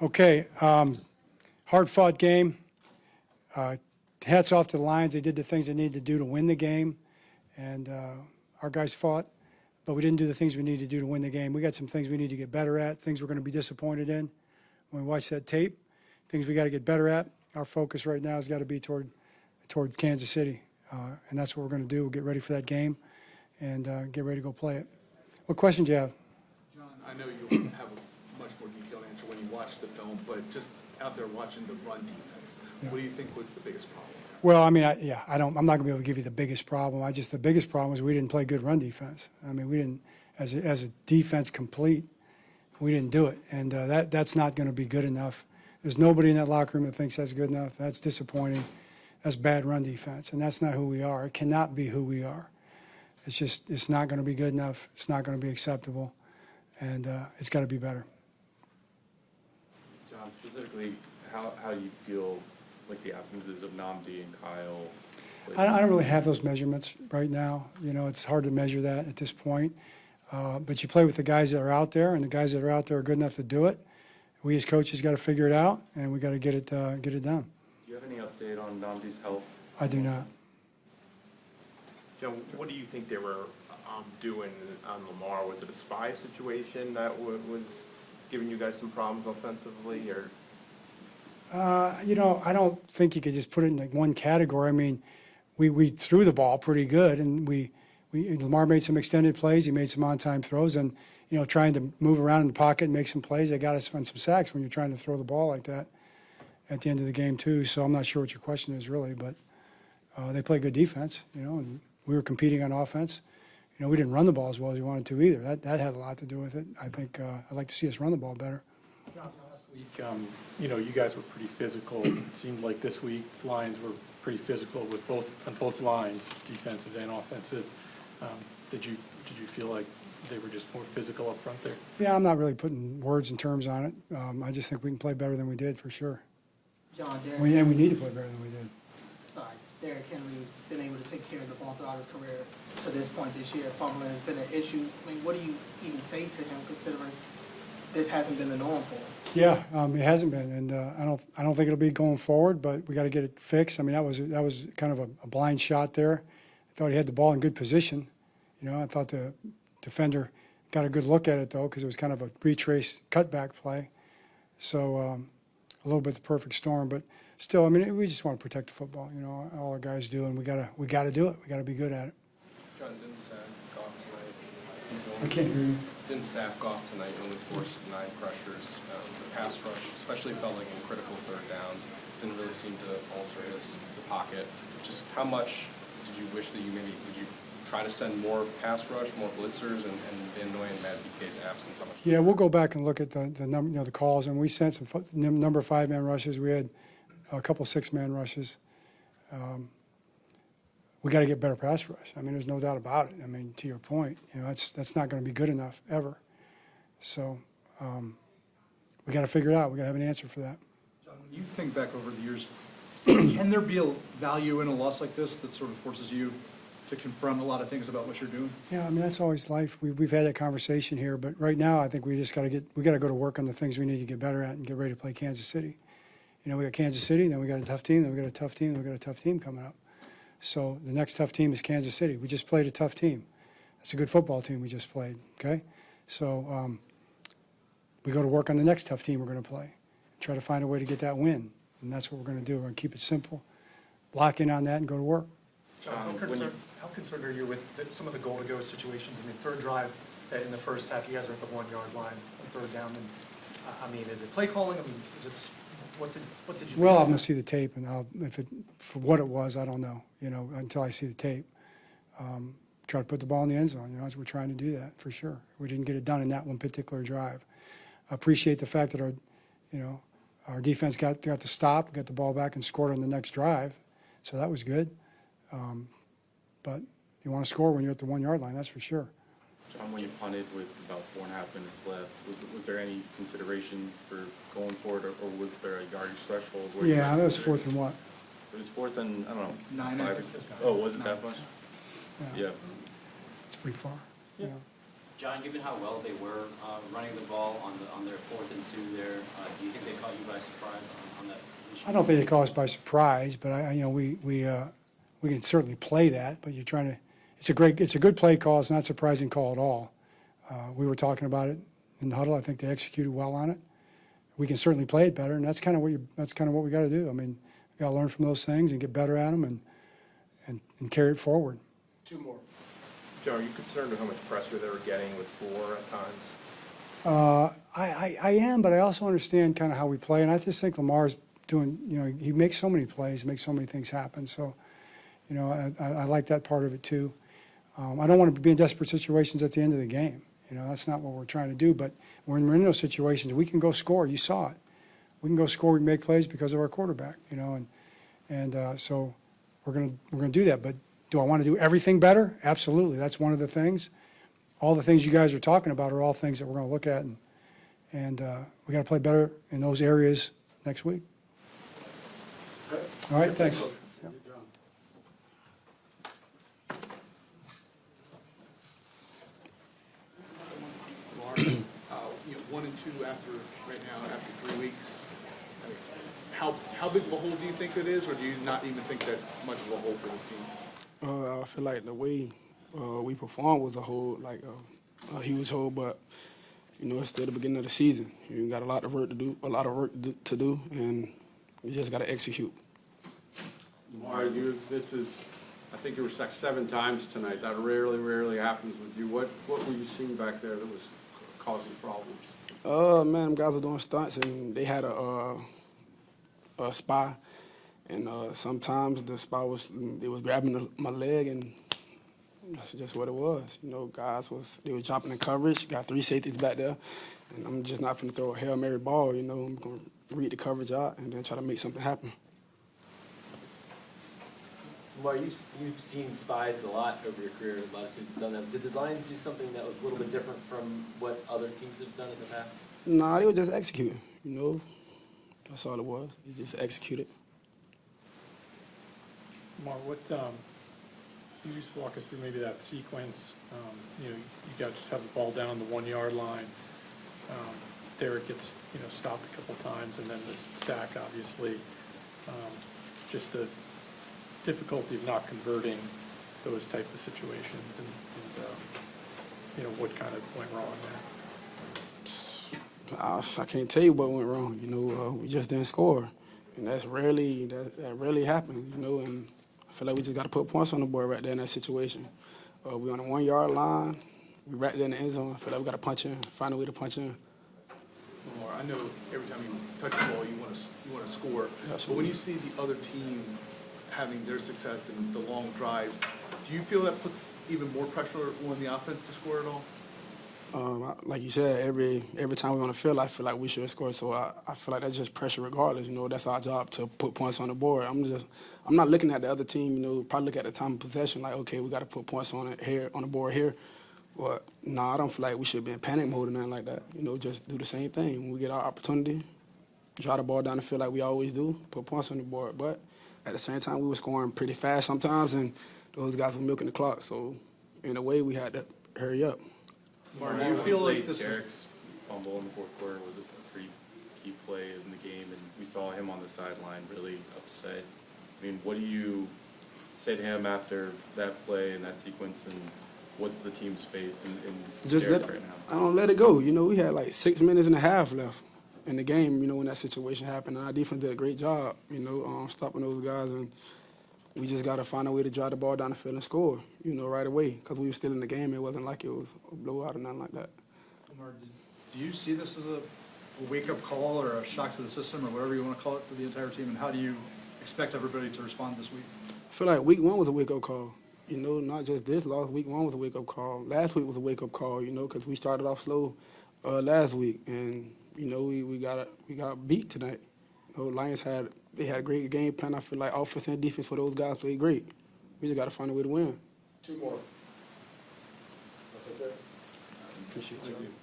Okay, hard-fought game. Hats off to the Lions. They did the things they needed to do to win the game, and our guys fought, but we didn't do the things we needed to do to win the game. We got some things we need to get better at, things we're going to be disappointed in when we watch that tape, things we got to get better at. Our focus right now has got to be toward Kansas City, and that's what we're going to do. We'll get ready for that game and get ready to go play it. What questions do you have? John, I know you'll have a much more detailed answer when you watch the film, but just out there watching the run defense, what do you think was the biggest problem? Well, I mean, I'm not going to be able to give you the biggest problem. The biggest problem was we didn't play good run defense. I mean, we didn't, as a defense complete, we didn't do it, and that's not going to be good enough. There's nobody in that locker room that thinks that's good enough. That's disappointing. That's bad run defense, and that's not who we are. It cannot be who we are. It's not going to be good enough. It's not going to be acceptable, and it's got to be better. John, specifically, how do you feel like the absences of Nnamdi and Kyle? I don't really have those measurements right now. You know, it's hard to measure that at this point. But you play with the guys that are out there, and the guys that are out there are good enough to do it. We as coaches got to figure it out, and we got to get it done. Do you have any update on Nnamdi's health? I do not. Joe, what do you think they were doing on Lamar? Was it a spy situation that was giving you guys some problems offensively, or? You know, I don't think you could just put it in like one category. I mean, we threw the ball pretty good, and Lamar made some extended plays. He made some on-time throws, and you know, trying to move around in the pocket and make some plays. They got us on some sacks when you're trying to throw the ball like that at the end of the game too. So I'm not sure what your question is really, but they play good defense, you know, and we were competing on offense. You know, we didn't run the ball as well as we wanted to either. That had a lot to do with it. I think I'd like to see us run the ball better. John, last week, you know, you guys were pretty physical. It seemed like this week Lions were pretty physical with both lines, defensive and offensive. Did you feel like they were just more physical up front there? Yeah, I'm not really putting words and terms on it. I just think we can play better than we did for sure. John, We need to play better than we did. Derrick Henry's been able to take care of the ball throughout his career to this point this year. Fumbling has been an issue. I mean, what do you even say to him, considering this hasn't been the norm for him? Yeah, it hasn't been, and I don't think it'll be going forward. But we got to get it fixed. I mean, that was kind of a blind shot there. I thought he had the ball in good position. You know, I thought the defender got a good look at it though, because it was kind of a retrace cutback play. So a little bit the perfect storm, but still, I mean, we just want to protect the football. You know, all our guys do, and we gotta do it. We gotta be good at it. John, didn't Sack Goff tonight? I can't hear you. Didn't Sack Goff tonight only force 9 pressures? The pass rush, especially failing in critical third downs, didn't really seem to alter the pocket. Just how much did you wish that did you try to send more pass rush, more blitzers, and the annoying Matt BK's absence? How much? Yeah, we'll go back and look at the number, you know, the calls, and we sent some number 5-man rushes. We had a couple 6-man rushes. We got to get better pass rush. I mean, there's no doubt about it. I mean, to your point, you know, that's not going to be good enough ever. So we got to figure it out. We got to have an answer for that. John, when you think back over the years, can there be a value in a loss like this that sort of forces you to confront a lot of things about what you're doing? Yeah, I mean, that's always life. We've had that conversation here, but right now I think we just got to go to work on the things we need to get better at and get ready to play Kansas City. You know, we got Kansas City, then we got a tough team, then we got a tough team, then we got a tough team coming up. So the next tough team is Kansas City. We just played a tough team. That's a good football team we just played, okay? So we go to work on the next tough team we're going to play and try to find a way to get that win. And that's what we're going to do. We're going to keep it simple, lock in on that, and go to work. John, how concerned are you with some of the goal-to-go situations? I mean, third drive in the first half, you guys are at the 1-yard line, on third down. And, I mean, is it play calling? I mean, just what did you do? Well, I'm going to see the tape, and for what it was, I don't know, you know, until I see the tape. Try to put the ball in the end zone, you know, we're trying to do that for sure. We didn't get it done in that one particular drive. I appreciate the fact that our defense got the stop, got the ball back, and scored on the next drive, so that was good. But you want to score when you're at the 1-yard line, that's for sure. John, when you punted with about 4.5 minutes left, was there any consideration for going forward, or was there a yardage threshold? Yeah, that was 4th and what? It was 4th and, I don't know, 9, 5 I or think. 6. Oh, was it that much? Yeah. It's pretty far. Yeah. John, given how well they were running the ball on their 4th and 2 there, do you think they by surprise on that issue? I don't think it caught us by surprise, but we can certainly play that. But you're trying to. It's a good play call. It's not a surprising call at all. We were talking about it in the huddle. I think they executed well on it. We can certainly play it better, and that's kind of what we got to do. I mean, we got to learn from those things and get better at them and carry it forward. Two more. Joe, are you concerned with how much pressure they were getting with 4 at times? I am, but I also understand kind of how we play, and I just think Lamar's doing. He makes so many plays, makes so many things happen. So, I like that part of it too. I don't want to be in desperate situations at the end of the game. That's not what we're trying to do. But when we're in those situations, we can go score. You saw it. We can go score. We can make plays because of our quarterback. So we're gonna do that. But do I want to do everything better? Absolutely. That's one of the things. All the things you guys are talking about are all things that we're going to look at, and we got to play better in those areas next week. All right. Thanks. Lamar, 1 and 2 after 3 weeks. I mean, how big of a hole do you think that is, or do you not even think that's much of a hole for this team? I feel like the way we performed was a huge hole, but it's still the beginning of the season. You got a lot of work to do, and you just got to execute. Lamar, I think you were sacked 7 times tonight. That rarely happens with you. What were you seeing back there that was causing problems? Man, them guys were doing stunts, and they had a spy, and sometimes the spy was grabbing my leg, and that's just what it was. Guys they were dropping in coverage. Got 3 safeties back there, and I'm just not going to throw a Hail Mary ball. I'm going to read the coverage out and then try to make something happen. Lamar, you've seen spies a lot over your career. A lot of teams have done that. Did the Lions do something that was a little bit different from what other teams have done in the past? Nah, they were just executing. That's all it was. They just executed. Lamar, can you just walk us through maybe that sequence? You guys just have the ball down on the 1-yard line. Derek gets stopped a couple times, and then the sack, obviously. Just the difficulty of not converting those type of situations, and what kind of went wrong there? I can't tell you what went wrong. We just didn't score, and that rarely happens. And I feel like we just got to put points on the board right there in that situation. We on the 1-yard line. We right there in the end zone. I feel like we got to punch in, find a way to punch in. Lamar, I know every time you touch the ball, you want to score. Absolutely. But when you see the other team having their success in the long drives, do you feel that puts even more pressure on the offense to score at all? Like you said, every time we're on the field, I feel like we should score. So I feel like that's just pressure regardless. That's our job to put points on the board. I'm not looking at the other team. Probably look at the time of possession. Like, okay, we got to put points on the board here. But no, I don't feel like we should be in panic mode or nothing like that. Just do the same thing. When we get our opportunity, drive the ball down the field like we always do, put points on the board. But at the same time, we were scoring pretty fast sometimes, and those guys were milking the clock. So in a way, we had to hurry up. Mark, do you feel like this Derek's fumble in the 4th quarter was a pretty key play in the game, and we saw him on the sideline really upset. I mean, what do you say to him after that play and that sequence, and what's the team's faith in Just Derek right now? I don't let it go. We had like 6 minutes and a half left in the game, when that situation happened. And our defense did a great job, stopping those guys, and we just got to find a way to drive the ball down the field and score, right away, because we were still in the game. It wasn't like it was a blowout or nothing like that. Lamar, do you see this as a wake-up call or a shock to the system or whatever you want to call it for the entire team, and how do you expect everybody to respond this week? I feel like week 1 was a wake-up call. Not just this loss. Week 1 was a wake-up call. Last week was a wake-up call, because we started off slow last week, and we got beat tonight. Lions had a great game plan. I feel like offense and defense for those guys played great. We just got to find a way to win. 2 more. That's okay. Appreciate you.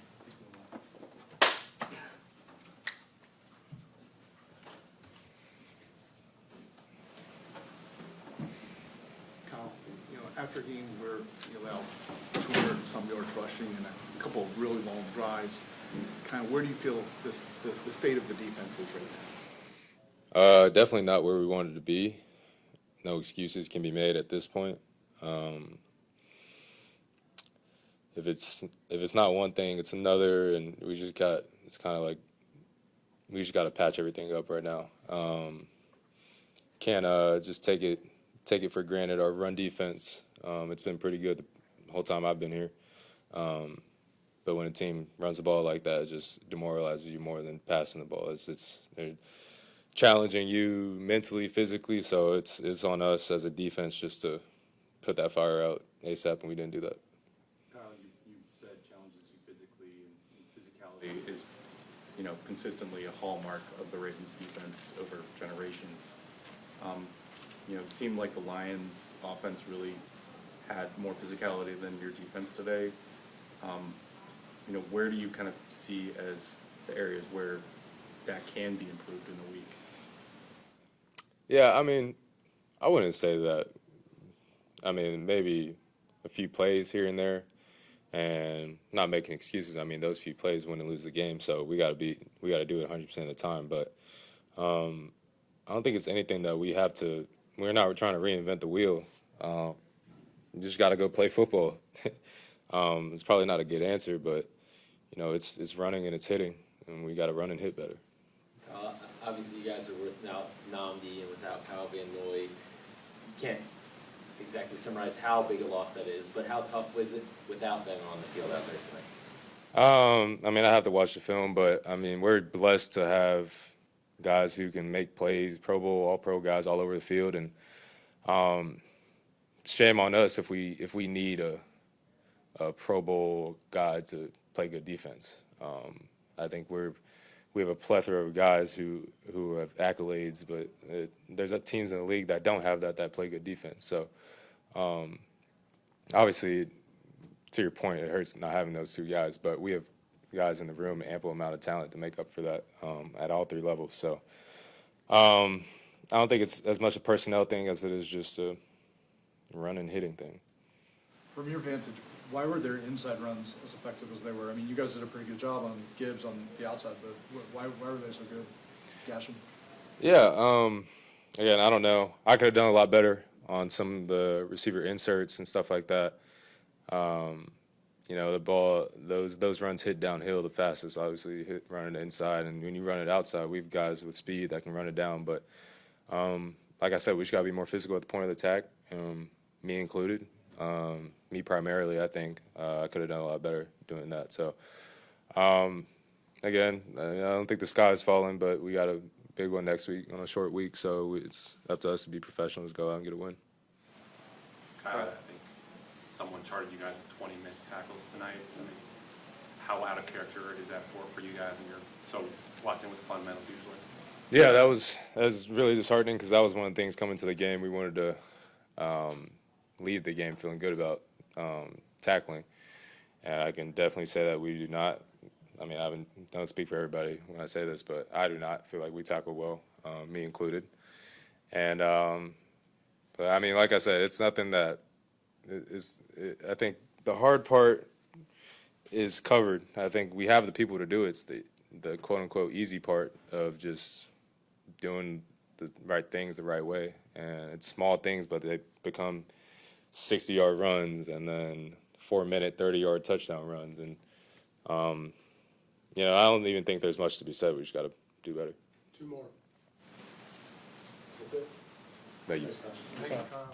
Kyle, after a game where you allow 200 some yards rushing and a couple of really long drives, kind of where do you feel the state of the defense is right now? Definitely not where we wanted to be. No excuses can be made at this point. If it's not one thing, it's another, and it's kind of like we just got to patch everything up right now. Can't just take it for granted. Our run defense, it's been pretty good the whole time I've been here. But when a team runs the ball like that, it just demoralizes you more than passing the ball. They're challenging you mentally, physically, so it's on us as a defense just to put that fire out ASAP, and we didn't do that. Kyle, you said challenges you physically, and physicality is, consistently a hallmark of the Ravens defense over generations. It seemed like the Lions offense really had more physicality than your defense today. Where do you kind of see as the areas where that can be improved in the week? Yeah, I mean, I wouldn't say that. I mean, maybe a few plays here and there, and not making excuses. I mean, those few plays win and lose the game, so we got to do it 100% of the time. But I don't think it's anything that we have to. We're not trying to reinvent the wheel. You just got to go play football. It's probably not a good answer, but it's running and it's hitting, and we got to run and hit better. Obviously, you guys are without Namdi and without Kyle Van Noy. You can't exactly summarize how big a loss that is, but how tough was it without them on the field out there tonight? I mean, I have to watch the film, but I mean, we're blessed to have guys who can make plays, Pro Bowl, All-Pro guys all over the field, and shame on us if we need a Pro Bowl guy to play good defense. I think we have a plethora of guys who have accolades, but there's teams in the league that don't have that play good defense. So obviously, to your point, it hurts not having those two guys, but we have guys in the room, an ample amount of talent to make up for that at all three levels. So I don't think it's as much a personnel thing as it is just a run and hitting thing. From your vantage, why were their inside runs as effective as they were? I mean, you guys did a pretty good job on Gibbs on the outside, but why were they so good? Gashing? Yeah, again, I don't know. I could have done a lot better on some of the receiver inserts and stuff like that. The ball, those runs hit downhill the fastest. Obviously, you hit running inside, and when you run it outside, we have guys with speed that can run it down. But like I said, we just got to be more physical at the point of the attack, me included. Me primarily, I think I could have done a lot better doing that. So, again, I don't think the sky is falling, but we got a big one next week on a short week, so it's up to us to be professionals, go out and get a win. Kyle, I think someone charted you guys with 20 missed tackles tonight. I mean, how out of character is that for you guys when you're so locked in with the fundamentals usually? Yeah, that was really disheartening because that was one of the things coming to the game. We wanted to leave the game feeling good about tackling, and I can definitely say that we do not. I mean, don't speak for everybody when I say this, but I do not feel like we tackle well, me included. And but I mean, like I said, it's nothing that I think the hard part is covered. I think we have the people to do it. It's the quote unquote easy part of just doing the right things the right way, and it's small things, but they become 60-yard runs and then 4-minute, 30-yard touchdown runs. And, I don't even think there's much to be said. We just got to do better. Two more. Thank you. Thanks, Kyle.